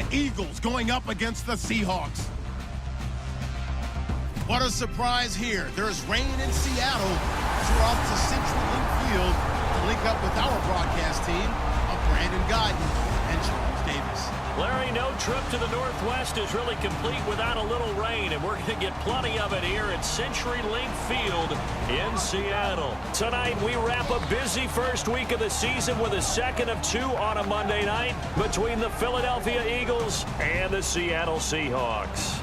Philadelphia Eagles going up against the Seahawks. What a surprise here. There's rain in Seattle. We're off to Central Link Field to link up with our broadcast team of Brandon Guyton and Charles Davis. Larry, no trip to the Northwest is really complete without a little rain, and we're going to get plenty of it here at CenturyLink Field in Seattle. Tonight, we wrap a busy first week of the season with a second of two on a Monday night between the Philadelphia Eagles and the Seattle Seahawks.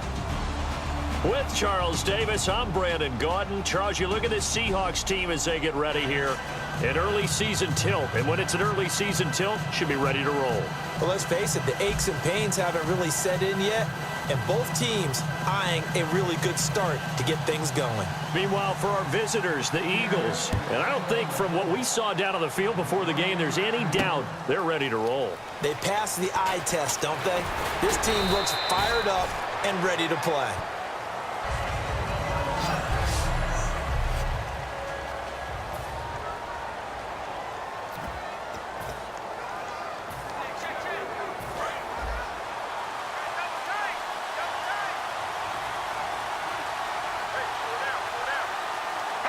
With Charles Davis, I'm Brandon Guyton. Charles, you look at this Seahawks team as they get ready here. An early season tilt, and when it's an early season tilt, should be ready to roll. Well, let's face it, the aches and pains haven't really set in yet, and both teams eyeing a really good start to get things going. Meanwhile, for our visitors, the Eagles, and I don't think from what we saw down on the field before the game, there's any doubt they're ready to roll. They passed the eye test, don't they? This team looks fired up and ready to play.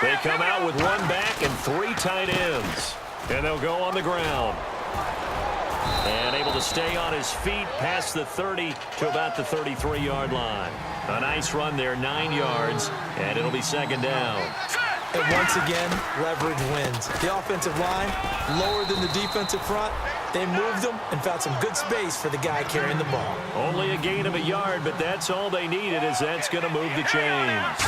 They come out with one back and three tight ends. And they'll go on the ground. And able to stay on his feet past the 30 to about the 33-yard line. A nice run there, 9 yards, and it'll be second down. And once again, leverage wins. The offensive line, lower than the defensive front. They moved them and found some good space for the guy carrying the ball. Only a gain of a yard, but that's all they needed, as that's going to move the chains.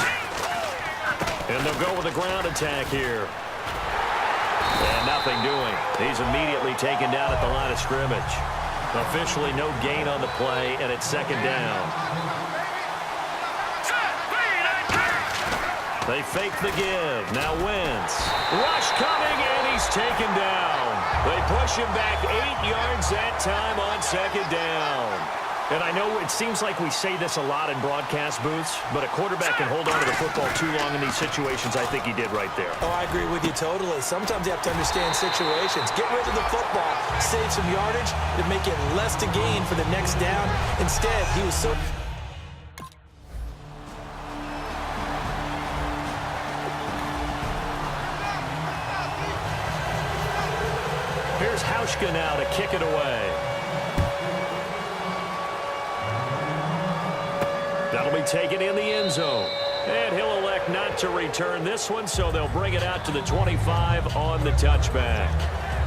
And they'll go with a ground attack here. And nothing doing. He's immediately taken down at the line of scrimmage. Officially no gain on the play, and it's second down. They fake the give. Now Wentz. Rush coming, and he's taken down. They push him back 8 yards that time on second down. And I know it seems like we say this a lot in broadcast booths, but a quarterback can hold on to the football too long in these situations. I think he did right there. Oh, I agree with you totally. Sometimes you have to understand situations. Get rid of the football, save some yardage to make it less to gain for the next down. Instead, he was so... Here's Hauschka now to kick it away. That'll be taken in the end zone. And he'll elect not to return this one, so they'll bring it out to the 25 on the touchback.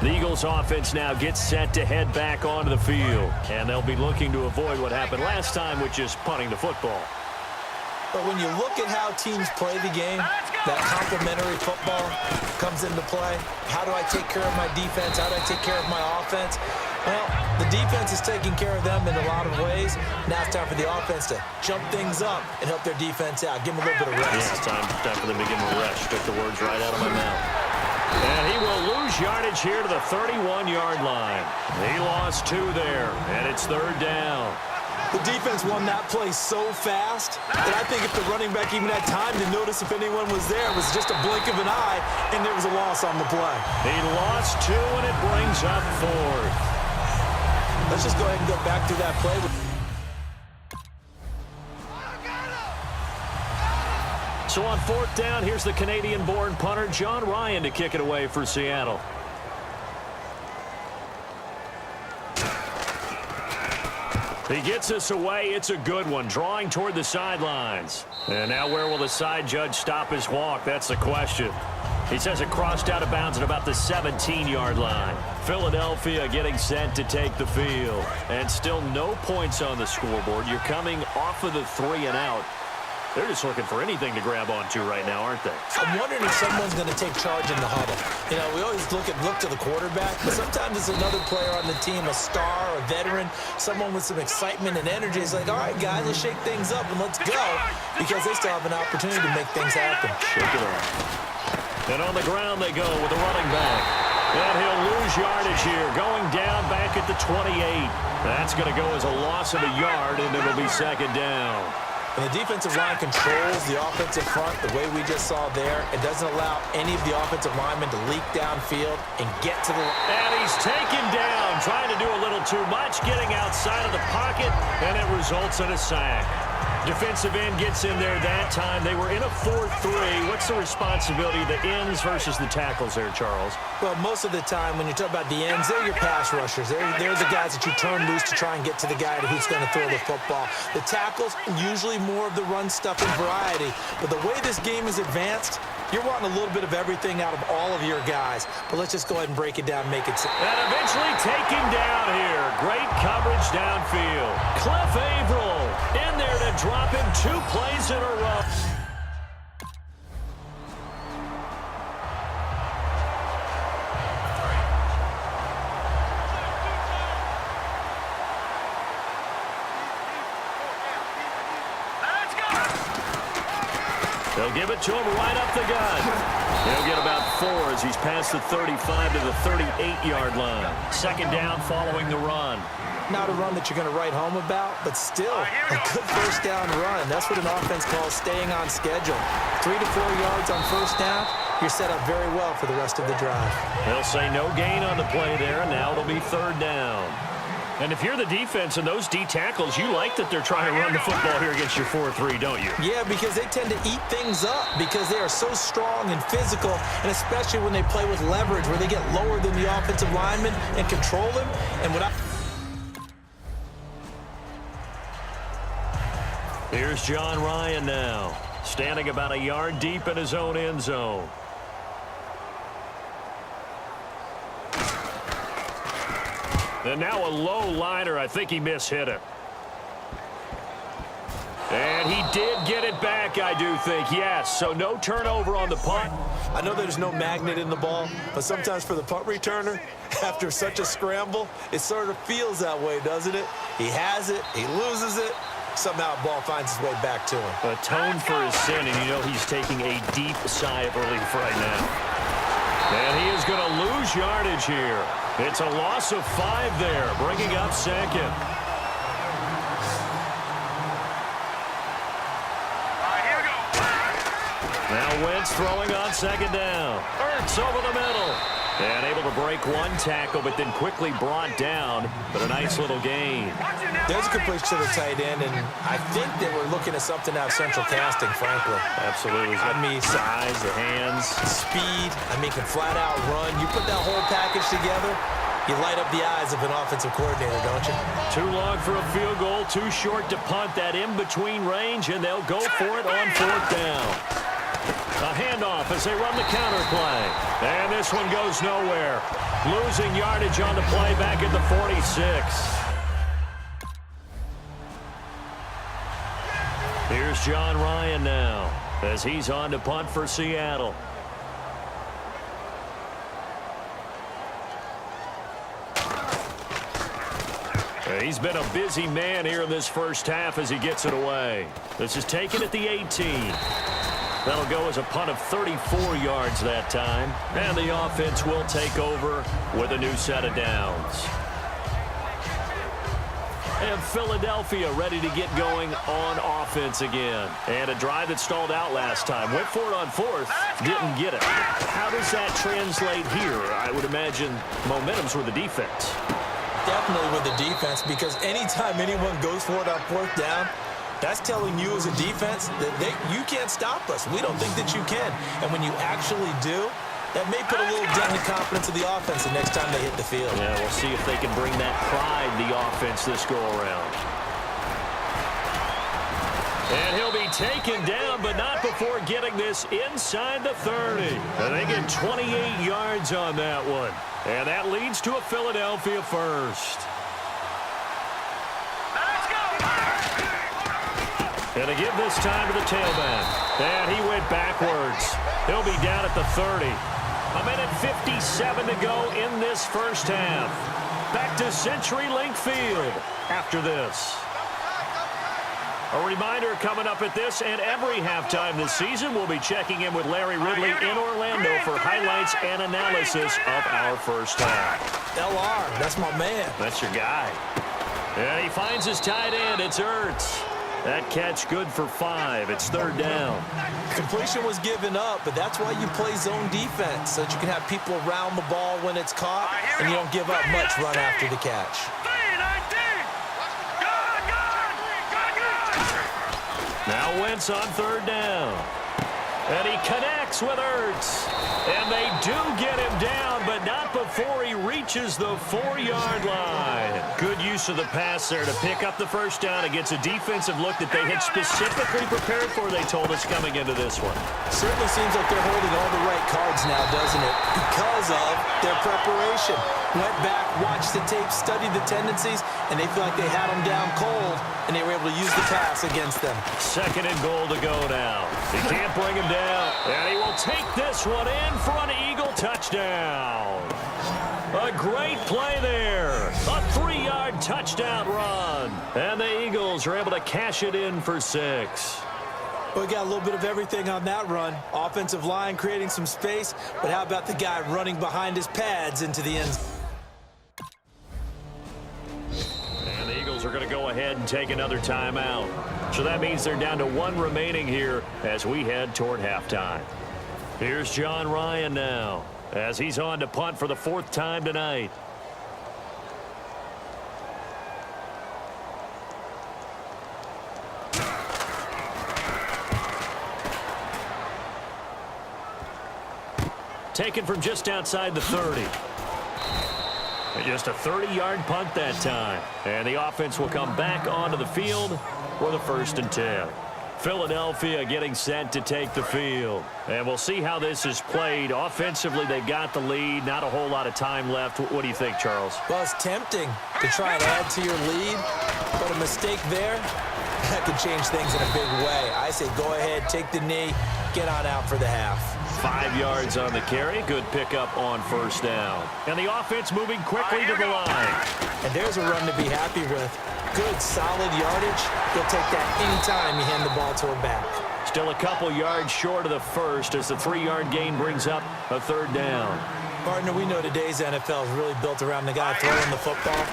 The Eagles offense now gets set to head back onto the field. And they'll be looking to avoid what happened last time, which is punting the football. But when you look at how teams play the game, that complementary football comes into play. How do I take care of my defense? How do I take care of my offense? Well, the defense is taking care of them in a lot of ways. Now it's time for the offense to jump things up and help their defense out. Give them a little bit of rest. Yeah, it's time for them to give them a rest. Took the words right out of my mouth. And he will lose yardage here to the 31-yard line. He lost 2 there, and it's third down. The defense won that play so fast that I think if the running back even had time to notice if anyone was there, it was just a blink of an eye, and there was a loss on the play. He lost 2, and it brings up 4th. Let's just go ahead and go back through that play. So on 4th down, here's the Canadian-born punter, John Ryan, to kick it away for Seattle. He gets us away. It's a good one, drawing toward the sidelines. And now where will the side judge stop his walk? That's the question. He says it crossed out of bounds at about the 17-yard line. Philadelphia getting set to take the field. And still no points on the scoreboard. You're coming off of the 3 and out. They're just looking for anything to grab onto right now, aren't they? I'm wondering if someone's going to take charge in the huddle. You know, we always look to the quarterback, but sometimes it's another player on the team, a star, a veteran, someone with some excitement and energy. It's like, all right, guys, let's shake things up and let's go, because they still have an opportunity to make things happen. Shake it up. And on the ground they go with the running back. And he'll lose yardage here, going down back at the 28. That's going to go as a loss of a yard, and it'll be second down. When the defensive line controls the offensive front the way we just saw there, it doesn't allow any of the offensive linemen to leak downfield and get to the line. And he's taken down, trying to do a little too much, getting outside of the pocket, and it results in a sack. Defensive end gets in there that time. They were in a 4-3. What's the responsibility of the ends versus the tackles there, Charles? Well, most of the time when you talk about the ends, they're your pass rushers. They're the guys that you turn loose to try and get to the guy who's going to throw the football. The tackles, usually more of the run stuff and variety. But the way this game is advanced, you're wanting a little bit of everything out of all of your guys. But let's just go ahead and break it down, make it simple. And eventually taken down here. Great coverage downfield. Cliff Averill in there to drop him 2 plays in a row. They'll give it to him right up the gut. He'll get about 4 as he's past the 35 to the 38-yard line. Second down following the run. Not a run that you're going to write home about, but still a good first down run. That's what an offense calls staying on schedule. 3 to 4 yards on first down, you're set up very well for the rest of the drive. They'll say no gain on the play there, and now it'll be third down. And if you're the defense and those D tackles, you like that they're trying to run the football here against your 4-3, don't you? Yeah, because they tend to eat things up because they are so strong and physical, and especially when they play with leverage where they get lower than the offensive lineman and control them. And without... Here's John Ryan now, standing about a yard deep in his own end zone. And now a low liner. I think he mishit it. And he did get it back, I do think, yes. So no turnover on the punt. I know there's no magnet in the ball, but sometimes for the punt returner, after such a scramble, it sort of feels that way, doesn't it? He has it, he loses it, somehow the ball finds its way back to him. Atone for his sin, and you know he's taking a deep sigh of relief right now. And he is going to lose yardage here. It's a loss of 5 there, bringing up second. Now Wentz throwing on second down. Ertz over the middle. And able to break 1 tackle, but then quickly brought down. But a nice little gain. There's a completion to the tight end, and I think that we're looking at something out of central casting, frankly. Absolutely. I mean, size, the hands. Speed. I mean, can flat out run. You put that whole package together, you light up the eyes of an offensive coordinator, don't you? Too long for a field goal, too short to punt. That in-between range, and they'll go for it on 4th down. A handoff as they run the counter play. And this one goes nowhere. Losing yardage on the play back at the 46. Here's John Ryan now as he's on to punt for Seattle. He's been a busy man here in this first half as he gets it away. This is taken at the 18. That'll go as a punt of 34 yards that time. And the offense will take over with a new set of downs. And Philadelphia ready to get going on offense again. And a drive that stalled out last time. Went for it on 4th, didn't get it. How does that translate here? I would imagine momentum's with the defense. Definitely with the defense, because anytime anyone goes for it on 4th down, that's telling you as a defense that you can't stop us. We don't think that you can. And when you actually do, that may put a little dent in the confidence of the offense the next time they hit the field. Yeah, we'll see if they can bring that pride to the offense this go-around. And he'll be taken down, but not before getting this inside the 30. And they get 28 yards on that one. And that leads to a Philadelphia first. And to give this time to the tailback. And he went backwards. He'll be down at the 30. A minute 57 to go in this first half. Back to CenturyLink Field after this. A reminder coming up at this and every halftime this season, we'll be checking in with Larry Ridley in Orlando for highlights and analysis of our first half. LR, that's my man. That's your guy. And he finds his tight end. It's Ertz. That catch good for 5. It's 3rd down. Completion was given up, but that's why you play zone defense, so that you can have people around the ball when it's caught, and you don't give up much run after the catch. Now Wentz on 3rd down. And he connects with Ertz. And they do get him down, but not before he reaches the 4-yard line. Good use of the pass there to pick up the 1st down against a defensive look that they had specifically prepared for, they told us, coming into this one. Certainly seems like they're holding all the right cards now, doesn't it? Because of their preparation. Went back, watched the tape, studied the tendencies, and they feel like they had them down cold, and they were able to use the pass against them. 2nd and goal to go now. He can't bring him down, and he will take this one in for an Eagle touchdown. A great play there. A 3-yard touchdown run. And the Eagles are able to cash it in for 6. Well, we got a little bit of everything on that run. Offensive line creating some space, but how about the guy running behind his pads into the end zone? And the Eagles are going to go ahead and take another timeout. So that means they're down to 1 remaining here as we head toward halftime. Here's John Ryan now as he's on to punt for the 4th time tonight. Taken from just outside the 30. Just a 30-yard punt that time. And the offense will come back onto the field for the 1st and 10. Philadelphia getting set to take the field. And we'll see how this is played. Offensively, they've got the lead. Not a whole lot of time left. What do you think, Charles? Well, it's tempting to try and add to your lead, but a mistake there, that could change things in a big way. I say go ahead, take the knee, get on out for the half. 5 yards on the carry. Good pickup on 1st down. And the offense moving quickly to the line. And there's a run to be happy with. Good, solid yardage. He'll take that anytime you hand the ball to him back. Still a couple yards short of the 1st as the 3-yard gain brings up a 3rd down. Partner, we know today's NFL is really built around the guy throwing the football.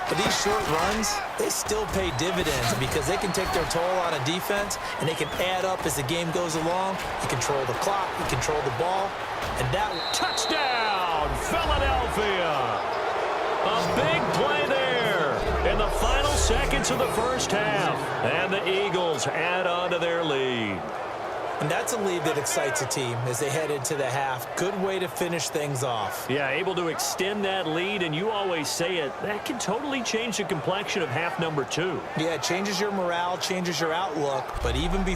But these short runs, they still pay dividends because they can take their toll on a defense and they can add up as the game goes along. You control the clock, you control the ball, and that touchdown, Philadelphia! A big play there in the final seconds of the 1st half, and the Eagles add on to their lead. And that's a lead that excites a team as they head into the half. Good way to finish things off. Yeah, able to extend that lead, and you always say it, that can totally change the complexion of half number 2. Yeah, it changes your morale, changes your outlook, but even before